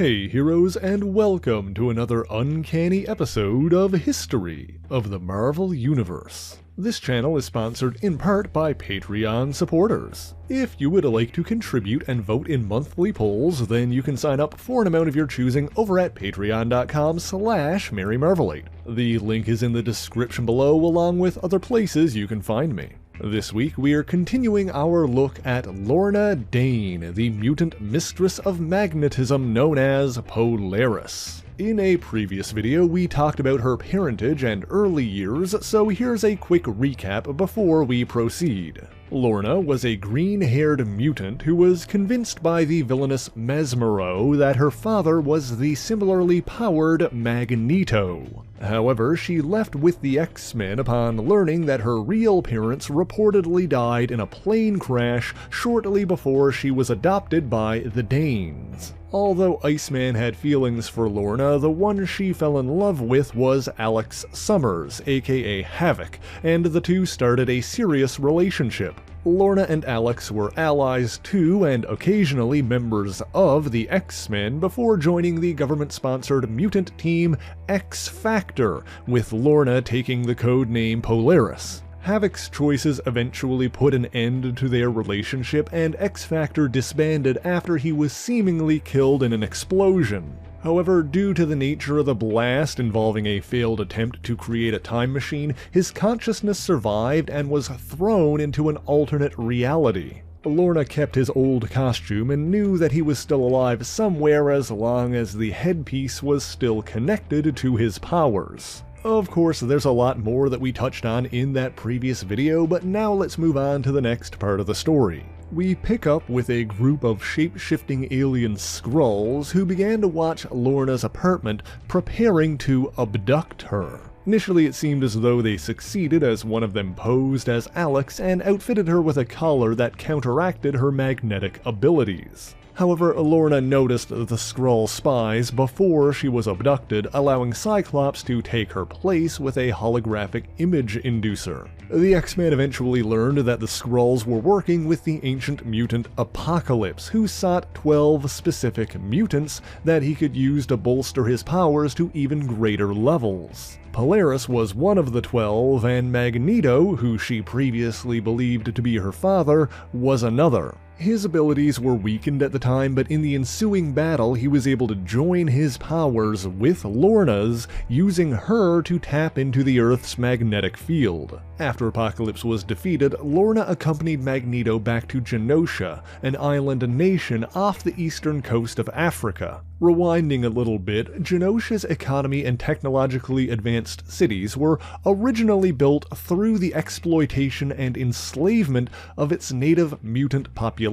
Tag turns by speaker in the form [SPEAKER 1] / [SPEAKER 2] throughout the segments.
[SPEAKER 1] Hey heroes, and welcome to another uncanny episode of History of the Marvel Universe. This channel is sponsored in part by Patreon supporters. If you would like to contribute and vote in monthly polls, then you can sign up for an amount of your choosing over at patreon.com/MaryMarvelate. The link is in the description below, along with other places you can find me. This week we are continuing our look at Lorna Dane, the mutant mistress of magnetism known as Polaris. In a previous video we talked about her parentage and early years, so here's a quick recap before we proceed. Lorna was a green-haired mutant who was convinced by the villainous Mesmero that her father was the similarly powered Magneto. However, she left with the X-Men upon learning that her real parents reportedly died in a plane crash shortly before she was adopted by the Danes. Although Iceman had feelings for Lorna, the one she fell in love with was Alex Summers, aka Havoc, and the two started a serious relationship. Lorna and Alex were allies to, and occasionally members of, the X-Men before joining the government-sponsored mutant team X-Factor, with Lorna taking the codename Polaris. Havoc's choices eventually put an end to their relationship, and X-Factor disbanded after he was seemingly killed in an explosion. However, due to the nature of the blast involving a failed attempt to create a time machine, his consciousness survived and was thrown into an alternate reality. Lorna kept his old costume and knew that he was still alive somewhere as long as the headpiece was still connected to his powers. Of course, there's a lot more that we touched on in that previous video, but now let's move on to the next part of the story. We pick up with a group of shape-shifting alien Skrulls who began to watch Lorna's apartment, preparing to abduct her. Initially it seemed as though they succeeded, as one of them posed as Alex and outfitted her with a collar that counteracted her magnetic abilities. However, Lorna noticed the Skrull spies before she was abducted, allowing Cyclops to take her place with a holographic image inducer. The X-Men eventually learned that the Skrulls were working with the ancient mutant Apocalypse, who sought 12 specific mutants that he could use to bolster his powers to even greater levels. Polaris was one of the 12, and Magneto, who she previously believed to be her father, was another. His abilities were weakened at the time, but in the ensuing battle he was able to join his powers with Lorna's, using her to tap into the Earth's magnetic field. After Apocalypse was defeated, Lorna accompanied Magneto back to Genosha, an island nation off the eastern coast of Africa. Rewinding a little bit, Genosha's economy and technologically advanced cities were originally built through the exploitation and enslavement of its native mutant population.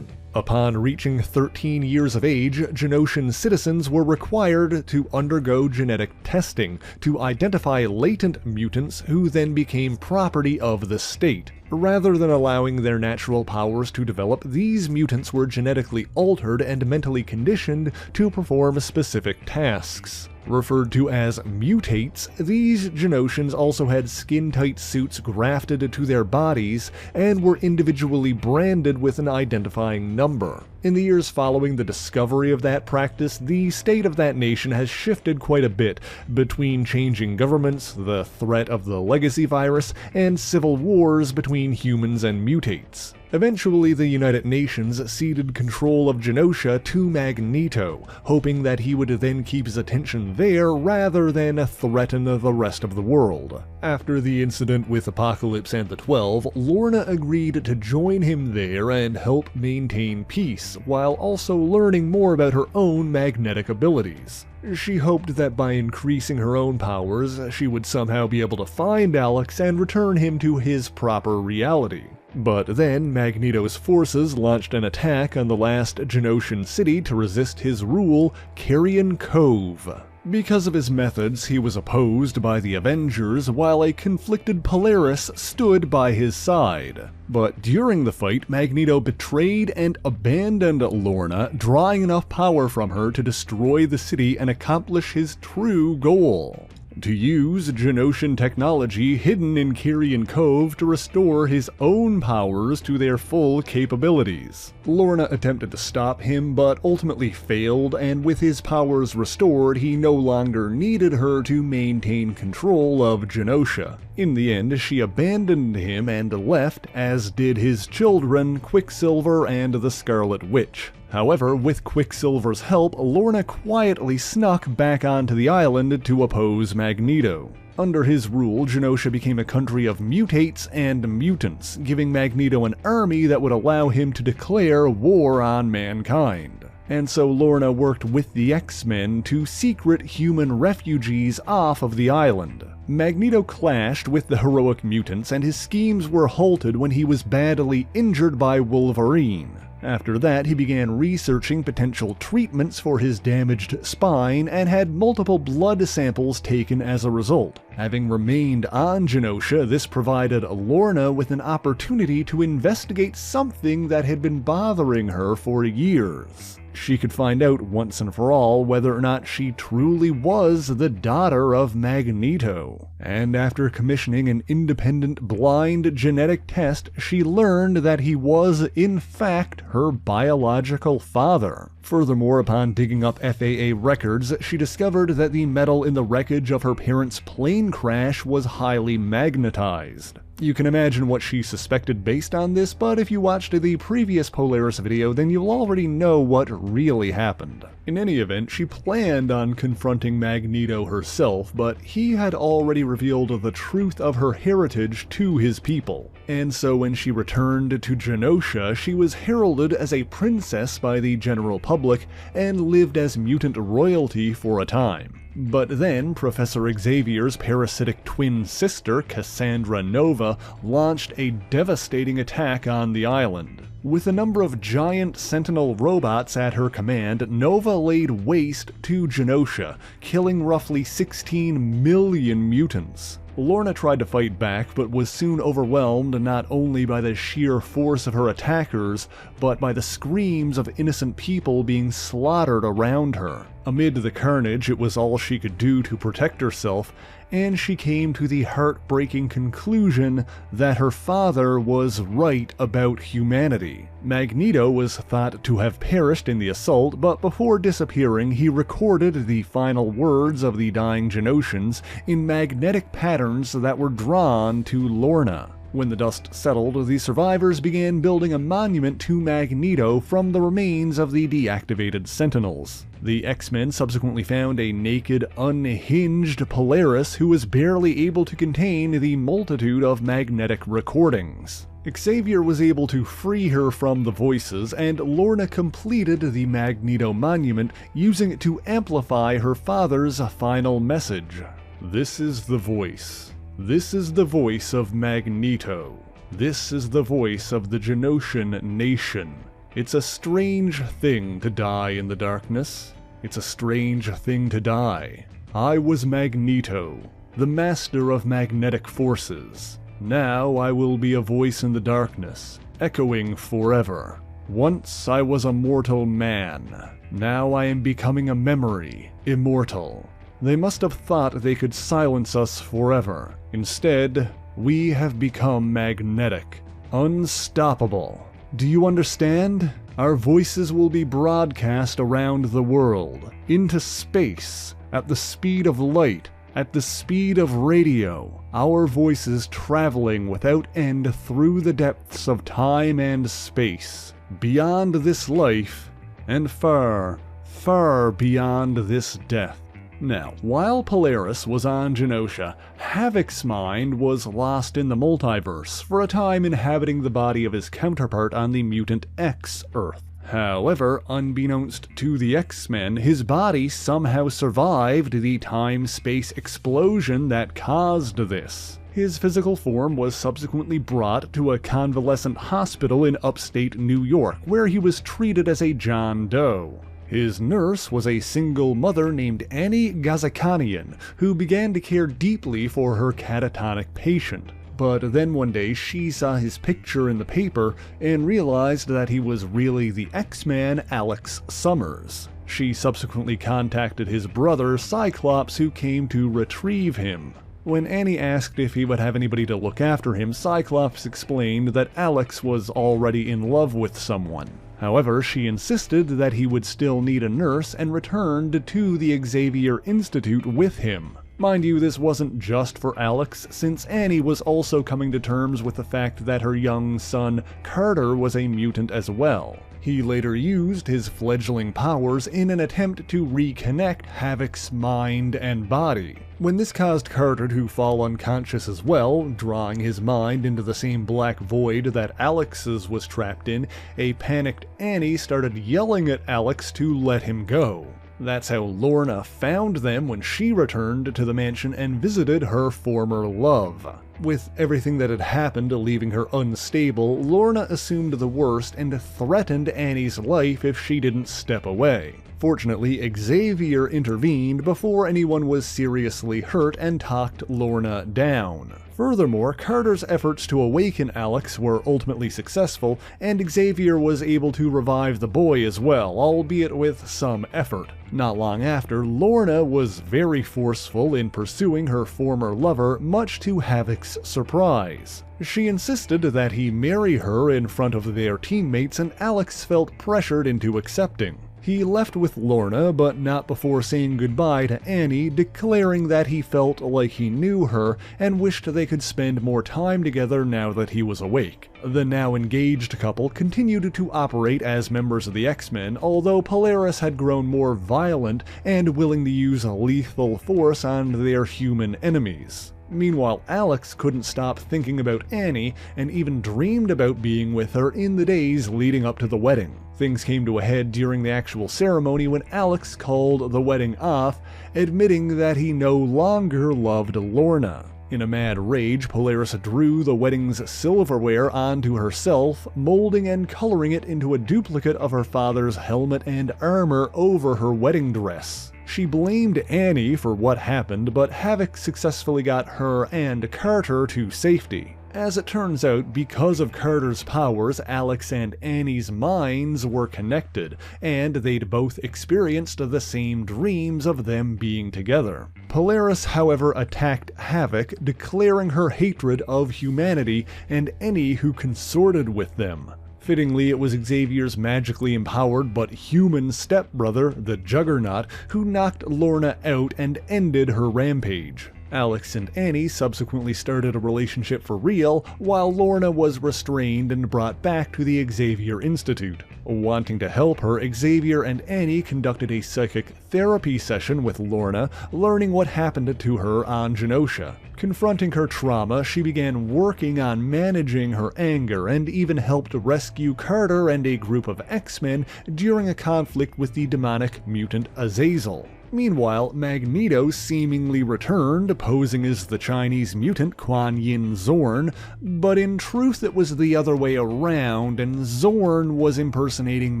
[SPEAKER 1] Upon reaching 13 years of age, Genoshan citizens were required to undergo genetic testing to identify latent mutants who then became property of the state. Rather than allowing their natural powers to develop, these mutants were genetically altered and mentally conditioned to perform specific tasks. Referred to as mutates, these Genoshans also had skin-tight suits grafted to their bodies and were individually branded with an identifying number. In the years following the discovery of that practice, the state of that nation has shifted quite a bit, between changing governments, the threat of the legacy virus, and civil wars between humans and mutates. Eventually, the United Nations ceded control of Genosha to Magneto, hoping that he would then keep his attention there rather than threaten the rest of the world. After the incident with Apocalypse and the 12, Lorna agreed to join him there and help maintain peace, while also learning more about her own magnetic abilities. She hoped that by increasing her own powers, she would somehow be able to find Alex and return him to his proper reality. But then, Magneto's forces launched an attack on the last Genoshan city to resist his rule, Carrion Cove. Because of his methods, he was opposed by the Avengers, while a conflicted Polaris stood by his side. But during the fight, Magneto betrayed and abandoned Lorna, drawing enough power from her to destroy the city and accomplish his true goal. to use Genoshan technology hidden in Kyrian Cove to restore his own powers to their full capabilities. Lorna attempted to stop him, but ultimately failed, and with his powers restored, he no longer needed her to maintain control of Genosha. In the end, she abandoned him and left, as did his children, Quicksilver and the Scarlet Witch. However, with Quicksilver's help, Lorna quietly snuck back onto the island to oppose Magneto. Under his rule, Genosha became a country of mutates and mutants, giving Magneto an army that would allow him to declare war on mankind. And so Lorna worked with the X-Men to secret human refugees off of the island. Magneto clashed with the heroic mutants, and his schemes were halted when he was badly injured by Wolverine. After that, he began researching potential treatments for his damaged spine and had multiple blood samples taken as a result. Having remained on Genosha, this provided Lorna with an opportunity to investigate something that had been bothering her for years. She could find out once and for all whether or not she truly was the daughter of Magneto. And after commissioning an independent blind genetic test, she learned that he was, in fact, her biological father. Furthermore, upon digging up FAA records, she discovered that the metal in the wreckage of her parents' plane crash was highly magnetized. You can imagine what she suspected based on this, but if you watched the previous Polaris video, then you'll already know what really happened. In any event, she planned on confronting Magneto herself, but he had already revealed the truth of her heritage to his people. And so when she returned to Genosha, she was heralded as a princess by the general public and lived as mutant royalty for a time. But then, Professor Xavier's parasitic twin sister, Cassandra Nova, launched a devastating attack on the island. With a number of giant Sentinel robots at her command, Nova laid waste to Genosha, killing roughly 16 million mutants. Lorna tried to fight back, but was soon overwhelmed not only by the sheer force of her attackers, but by the screams of innocent people being slaughtered around her. Amid the carnage, it was all she could do to protect herself, and she came to the heartbreaking conclusion that her father was right about humanity. Magneto was thought to have perished in the assault, but before disappearing, he recorded the final words of the dying Genoshans in magnetic patterns that were drawn to Lorna. When the dust settled, the survivors began building a monument to Magneto from the remains of the deactivated Sentinels. The X-Men subsequently found a naked, unhinged Polaris who was barely able to contain the multitude of magnetic recordings. Xavier was able to free her from the voices, and Lorna completed the Magneto monument, using it to amplify her father's final message. "This is the voice. This is the voice of Magneto. This is the voice of the Genoshan nation. It's a strange thing to die in the darkness. It's a strange thing to die. I was Magneto, the master of magnetic forces. Now I will be a voice in the darkness, echoing forever. Once I was a mortal man. Now I am becoming a memory, immortal. They must have thought they could silence us forever. Instead, we have become magnetic, unstoppable. Do you understand? Our voices will be broadcast around the world, into space, at the speed of light, at the speed of radio. Our voices traveling without end through the depths of time and space, beyond this life, and far, far beyond this death." Now, while Polaris was on Genosha, Havoc's mind was lost in the multiverse, for a time inhabiting the body of his counterpart on the Mutant X Earth. However, unbeknownst to the X-Men, his body somehow survived the time-space explosion that caused this. His physical form was subsequently brought to a convalescent hospital in upstate New York, where he was treated as a John Doe. His nurse was a single mother named Annie Gazakanian, who began to care deeply for her catatonic patient. But then one day she saw his picture in the paper and realized that he was really the X-Man Alex Summers. She subsequently contacted his brother, Cyclops, who came to retrieve him. When Annie asked if he would have anybody to look after him, Cyclops explained that Alex was already in love with someone. However, she insisted that he would still need a nurse and returned to the Xavier Institute with him. Mind you, this wasn't just for Alex, since Annie was also coming to terms with the fact that her young son, Carter, was a mutant as well. He later used his fledgling powers in an attempt to reconnect Havoc's mind and body. When this caused Carter to fall unconscious as well, drawing his mind into the same black void that Alex's was trapped in, a panicked Annie started yelling at Alex to let him go. That's how Lorna found them when she returned to the mansion and visited her former love. With everything that had happened leaving her unstable, Lorna assumed the worst and threatened Annie's life if she didn't step away. Fortunately, Xavier intervened before anyone was seriously hurt and talked Lorna down. Furthermore, Carter's efforts to awaken Alex were ultimately successful, and Xavier was able to revive the boy as well, albeit with some effort. Not long after, Lorna was very forceful in pursuing her former lover, much to Havoc's surprise. She insisted that he marry her in front of their teammates, and Alex felt pressured into accepting. He left with Lorna, but not before saying goodbye to Annie, declaring that he felt like he knew her and wished they could spend more time together now that he was awake. The now engaged couple continued to operate as members of the X-Men, although Polaris had grown more violent and willing to use lethal force on their human enemies. Meanwhile, Alex couldn't stop thinking about Annie and even dreamed about being with her in the days leading up to the wedding. Things came to a head during the actual ceremony when Alex called the wedding off, admitting that he no longer loved Lorna. In a mad rage, Polaris drew the wedding's silverware onto herself, molding and coloring it into a duplicate of her father's helmet and armor over her wedding dress. She blamed Annie for what happened, but Havoc successfully got her and Carter to safety. As it turns out, because of Carter's powers, Alex and Annie's minds were connected, and they'd both experienced the same dreams of them being together. Polaris, however, attacked Havoc, declaring her hatred of humanity and any who consorted with them. Fittingly, it was Xavier's magically empowered but human stepbrother, the Juggernaut, who knocked Lorna out and ended her rampage. Alex and Annie subsequently started a relationship for real, while Lorna was restrained and brought back to the Xavier Institute. Wanting to help her, Xavier and Annie conducted a psychic therapy session with Lorna, learning what happened to her on Genosha. Confronting her trauma, she began working on managing her anger and even helped rescue Carter and a group of X-Men during a conflict with the demonic mutant Azazel. Meanwhile, Magneto seemingly returned, posing as the Chinese mutant Kuan Yin Zorn, but in truth it was the other way around, and Zorn was impersonating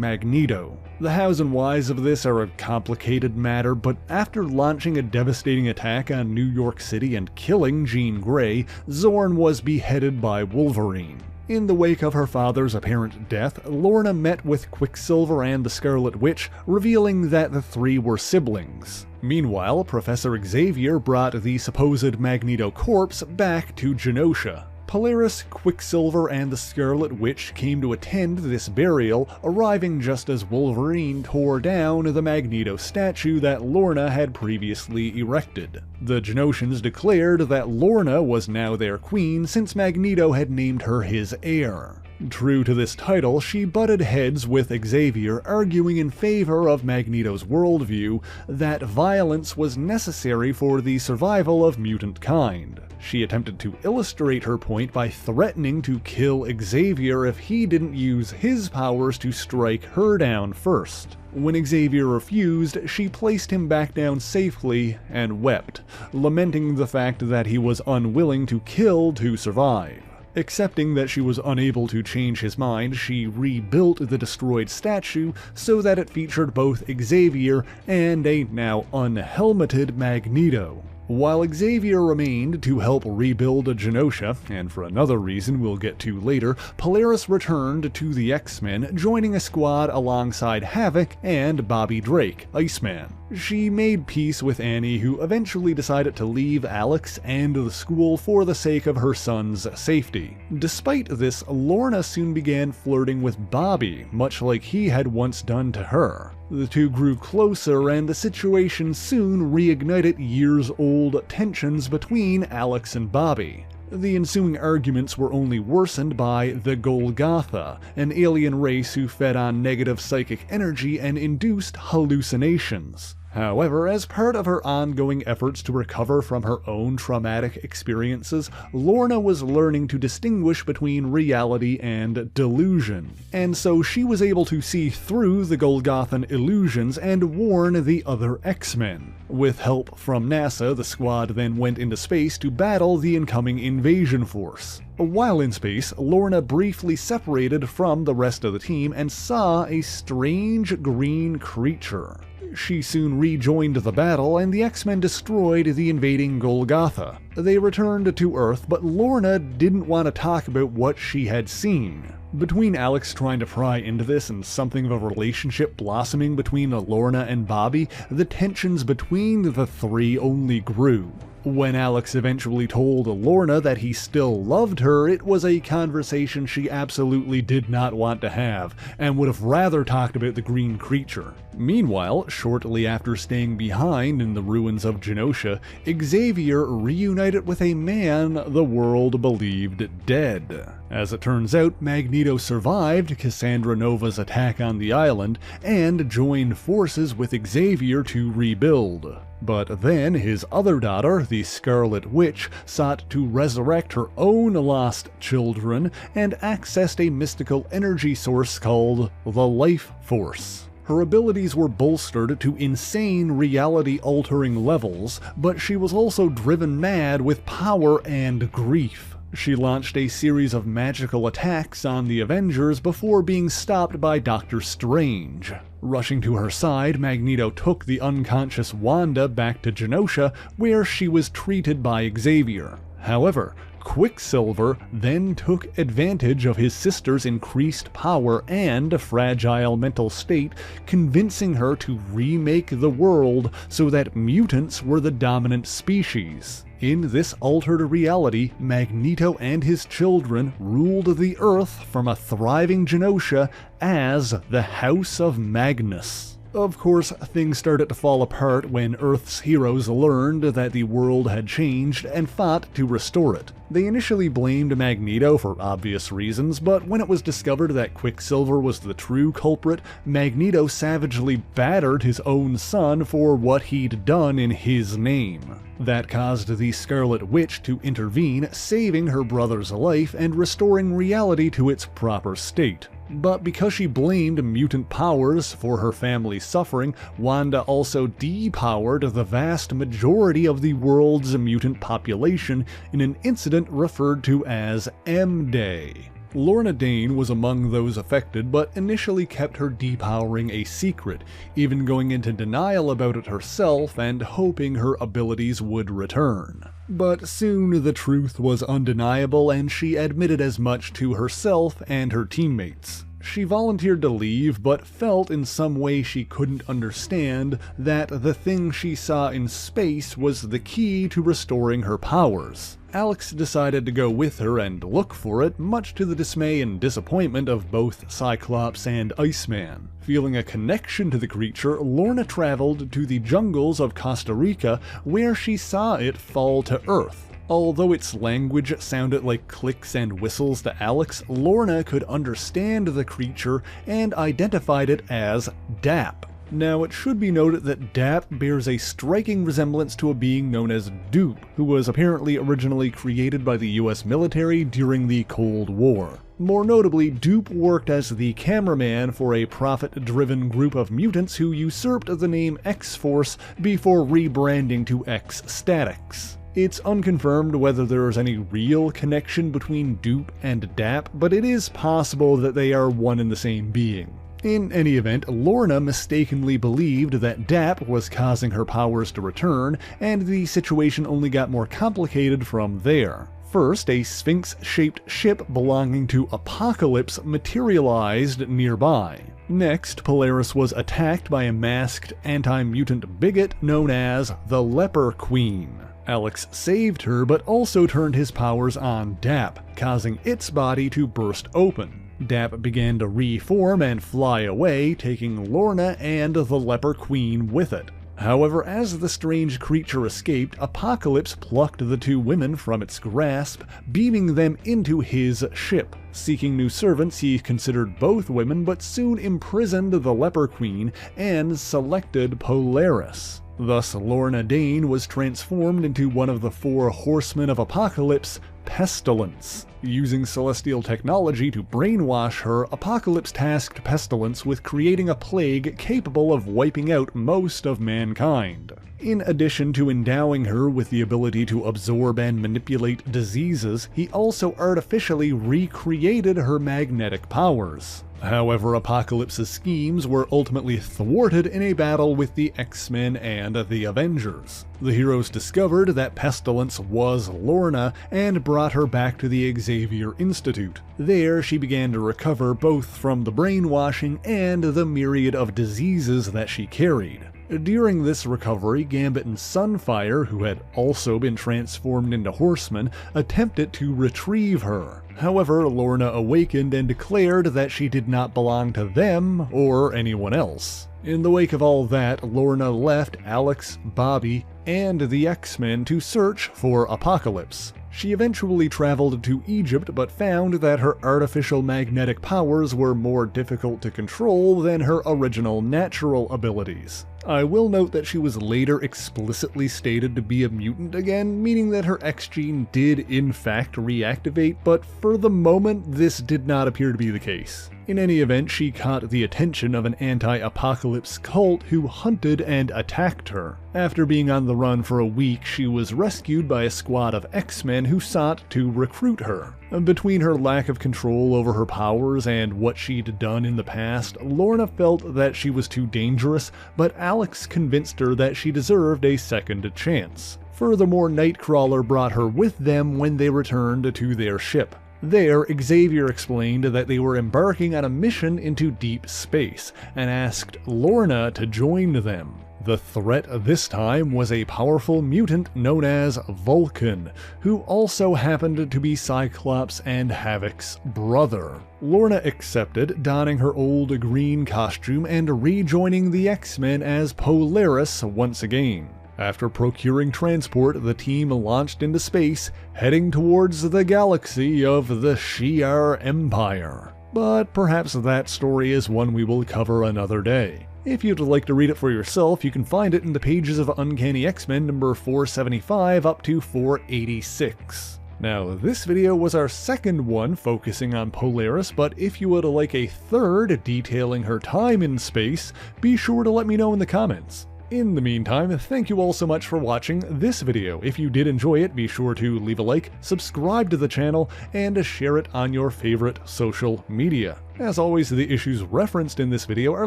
[SPEAKER 1] Magneto. The hows and whys of this are a complicated matter, but after launching a devastating attack on New York City and killing Jean Grey, Zorn was beheaded by Wolverine. In the wake of her father's apparent death, Lorna met with Quicksilver and the Scarlet Witch, revealing that the three were siblings. Meanwhile, Professor Xavier brought the supposed Magneto corpse back to Genosha. Polaris, Quicksilver, and the Scarlet Witch came to attend this burial, arriving just as Wolverine tore down the Magneto statue that Lorna had previously erected. The Genoshans declared that Lorna was now their queen since Magneto had named her his heir. True to this title, she butted heads with Xavier, arguing in favor of Magneto's worldview that violence was necessary for the survival of mutant kind. She attempted to illustrate her point by threatening to kill Xavier if he didn't use his powers to strike her down first. When Xavier refused, she placed him back down safely and wept, lamenting the fact that he was unwilling to kill to survive. Accepting that she was unable to change his mind, she rebuilt the destroyed statue so that it featured both Xavier and a now unhelmeted Magneto. While Xavier remained to help rebuild Genosha, and for another reason we'll get to later, Polaris returned to the X-Men, joining a squad alongside Havoc and Bobby Drake, Iceman. She made peace with Annie, who eventually decided to leave Alex and the school for the sake of her son's safety. Despite this, Lorna soon began flirting with Bobby, much like he had once done to her. The two grew closer, and the situation soon reignited years-old tensions between Alex and Bobby. The ensuing arguments were only worsened by the Golgotha, an alien race who fed on negative psychic energy and induced hallucinations. However, as part of her ongoing efforts to recover from her own traumatic experiences, Lorna was learning to distinguish between reality and delusion, and so she was able to see through the Golgothan illusions and warn the other X-Men. With help from NASA, the squad then went into space to battle the incoming invasion force. While in space, Lorna briefly separated from the rest of the team and saw a strange green creature. She soon rejoined the battle, and the X-Men destroyed the invading Golgotha. They returned to Earth, but Lorna didn't want to talk about what she had seen. Between Alex trying to pry into this and something of a relationship blossoming between Lorna and Bobby, the tensions between the three only grew. When Alex eventually told Lorna that he still loved her, it was a conversation she absolutely did not want to have, and would have rather talked about the green creature. Meanwhile, shortly after staying behind in the ruins of Genosha, Xavier reunited with a man the world believed dead. As it turns out, Magneto survived Cassandra Nova's attack on the island, and joined forces with Xavier to rebuild. But then his other daughter, the Scarlet Witch, sought to resurrect her own lost children, and accessed a mystical energy source called the Life Force. Her abilities were bolstered to insane reality-altering levels, but she was also driven mad with power and grief. She launched a series of magical attacks on the Avengers before being stopped by Doctor Strange. Rushing to her side, Magneto took the unconscious Wanda back to Genosha, where she was treated by Xavier. However, Quicksilver then took advantage of his sister's increased power and fragile mental state, convincing her to remake the world so that mutants were the dominant species. In this altered reality, Magneto and his children ruled the Earth from a thriving Genosha as the House of Magnus. Of course, things started to fall apart when Earth's heroes learned that the world had changed and fought to restore it. They initially blamed Magneto for obvious reasons, but when it was discovered that Quicksilver was the true culprit, Magneto savagely battered his own son for what he'd done in his name. That caused the Scarlet Witch to intervene, saving her brother's life and restoring reality to its proper state. But because she blamed mutant powers for her family's suffering, Wanda also depowered the vast majority of the world's mutant population in an incident referred to as M-Day. Lorna Dane was among those affected, but initially kept her depowering a secret, even going into denial about it herself and hoping her abilities would return. But soon the truth was undeniable, and she admitted as much to herself and her teammates. She volunteered to leave, but felt in some way she couldn't understand that the thing she saw in space was the key to restoring her powers. Alex decided to go with her and look for it, much to the dismay and disappointment of both Cyclops and Iceman. Feeling a connection to the creature, Lorna traveled to the jungles of Costa Rica, where she saw it fall to Earth. Although its language sounded like clicks and whistles to Alex, Lorna could understand the creature and identified it as Dap. Now, it should be noted that Dap bears a striking resemblance to a being known as Dupe, who was apparently originally created by the US military during the Cold War. More notably, Dupe worked as the cameraman for a profit-driven group of mutants who usurped the name X-Force before rebranding to X-Statics. It's unconfirmed whether there is any real connection between Dupe and Dap, but it is possible that they are one and the same being. In any event, Lorna mistakenly believed that Dap was causing her powers to return, and the situation only got more complicated from there. First, a Sphinx-shaped ship belonging to Apocalypse materialized nearby. Next, Polaris was attacked by a masked anti-mutant bigot known as the Leper Queen. Alex saved her, but also turned his powers on Dap, causing its body to burst open. Dap began to reform and fly away, taking Lorna and the Leper Queen with it. However, as the strange creature escaped, Apocalypse plucked the two women from its grasp, beaming them into his ship. Seeking new servants, he considered both women, but soon imprisoned the Leper Queen and selected Polaris. Thus, Lorna Dane was transformed into one of the 4 Horsemen of Apocalypse, Pestilence. Using celestial technology to brainwash her, Apocalypse tasked Pestilence with creating a plague capable of wiping out most of mankind. In addition to endowing her with the ability to absorb and manipulate diseases, he also artificially recreated her magnetic powers. However, Apocalypse's schemes were ultimately thwarted in a battle with the X-Men and the Avengers. The heroes discovered that Pestilence was Lorna and brought her back to the Xavier Institute. There, she began to recover both from the brainwashing and the myriad of diseases that she carried. During this recovery, Gambit and Sunfire, who had also been transformed into horsemen, attempted to retrieve her. However, Lorna awakened and declared that she did not belong to them or anyone else. In the wake of all that, Lorna left Alex, Bobby, and the X-Men to search for Apocalypse. She eventually traveled to Egypt, but found that her artificial magnetic powers were more difficult to control than her original natural abilities. I will note that she was later explicitly stated to be a mutant again, meaning that her X gene did in fact reactivate, but for the moment this did not appear to be the case. In any event, she caught the attention of an anti-apocalypse cult who hunted and attacked her. After being on the run for a week, she was rescued by a squad of X-Men who sought to recruit her. Between her lack of control over her powers and what she'd done in the past, Lorna felt that she was too dangerous, but Alex convinced her that she deserved a second chance. Furthermore, Nightcrawler brought her with them when they returned to their ship. There, Xavier explained that they were embarking on a mission into deep space, and asked Lorna to join them. The threat this time was a powerful mutant known as Vulcan, who also happened to be Cyclops and Havoc's brother. Lorna accepted, donning her old green costume and rejoining the X-Men as Polaris once again. After procuring transport, the team launched into space, heading towards the galaxy of the Shi'ar Empire. But perhaps that story is one we will cover another day. If you'd like to read it for yourself, you can find it in the pages of Uncanny X-Men number 475 up to 486. Now, this video was our second one focusing on Polaris, but if you would like a third detailing her time in space, be sure to let me know in the comments. In the meantime, thank you all so much for watching this video. If you did enjoy it, be sure to leave a like, subscribe to the channel, and share it on your favorite social media. As always, the issues referenced in this video are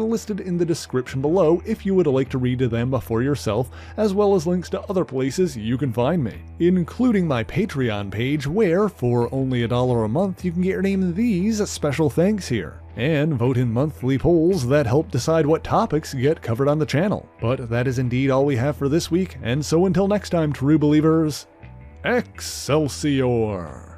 [SPEAKER 1] listed in the description below if you would like to read them for yourself, as well as links to other places you can find me, including my Patreon page where, for only $1 a month, you can get your name in these special thanks here, and vote in monthly polls that help decide what topics get covered on the channel. But that is indeed all we have for this week, and so until next time, true believers, Excelsior!